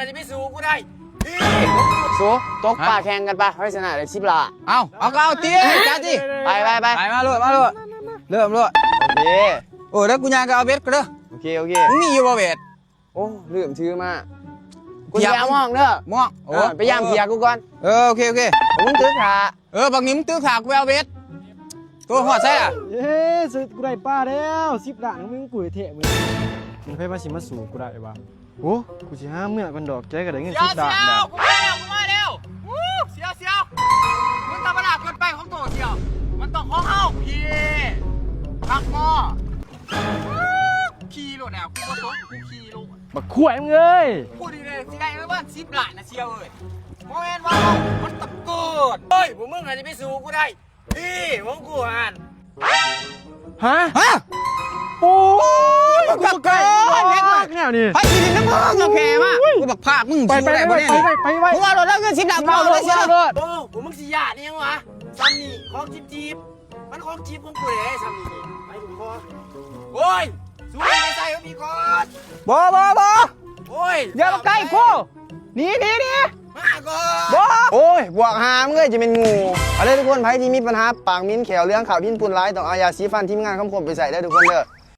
อาจจะไม่สู้กูได้พี่ สูตกปลาแข่งกันปะให้ชนะเลย10 ล้าน เอาก็เอาตีจ้าตี ไป ไปมาโลดเริ่มโลด โอเค โอ้แล้วกูยังก็เอาเบ็ดก็เด้อ โอเคมึงมีอยู่บ่เบ็ด โอ้ลืมชื่อมากู เพีย จะเอามองเด้อ ม่วง ไปย่ามเพียกูก่อน โอเค มึงถือขา บางนี้มึงตื้อขากูไปเอาเบ็ดตัวหอดใช่อ่ะ เย้สุดกูได้ป้าแล้ว10 ล้านมึงกูเทะมึงไพ่มาสิมาสู่กูได้วะโอ้กูสิห้าเมื่อกันดอกแกก็ได้เงิน10 ล้านแล้ว กูมาแล้วเสียวมึงทำอะไรเกินไปของตัวเสียวมันต้องของเฮาพี่พักหม้อขี่รถแล้วกูก็ตกกูขี่รถ บักข่วยมึงเอ้ย พูดดีเลยสิได้ไหมว่า10 ล้านนะเชียวเอ้ยโมเมนต์ว่ามันตะโกนเฮ้ยพวกมึงอาจจะไม่สู้กูได้พี่มึงกูอ่าน ฮะ โอ้ยบักไก่ เล็กมากแนวนี่ ไปกินน้ำมึงโอเคมากกูบักภาคมึง ไป ชิวได้บ่เนี่ยนี่ ไป มึงเอารถแล้วเงิน10 ล้าน เอา เอา ร เล ถ ยเชียว เอารถ โอ้พวกมึงสิยานี่ยังวะซัมนี่ของจีบมันของจีบของกูเลยซัมนี่ไปดูคอโอ้ยสู้ไม่ใส่ก็มีก่อน บ่ โอ้ย อย่ามาใกล้กูหนี มาก่อน บ่ โอ้ยบวกหามึงเลยจะเป็นงูเอาเลยทุกคนไผที่มีปัญหาปากมิ้นแขวเรื่องข่าวดิ้นปุ่นร้ายต้องเอายาสีฟันทีมงานคำคมไปใส่ได้ทุกคนเด้อ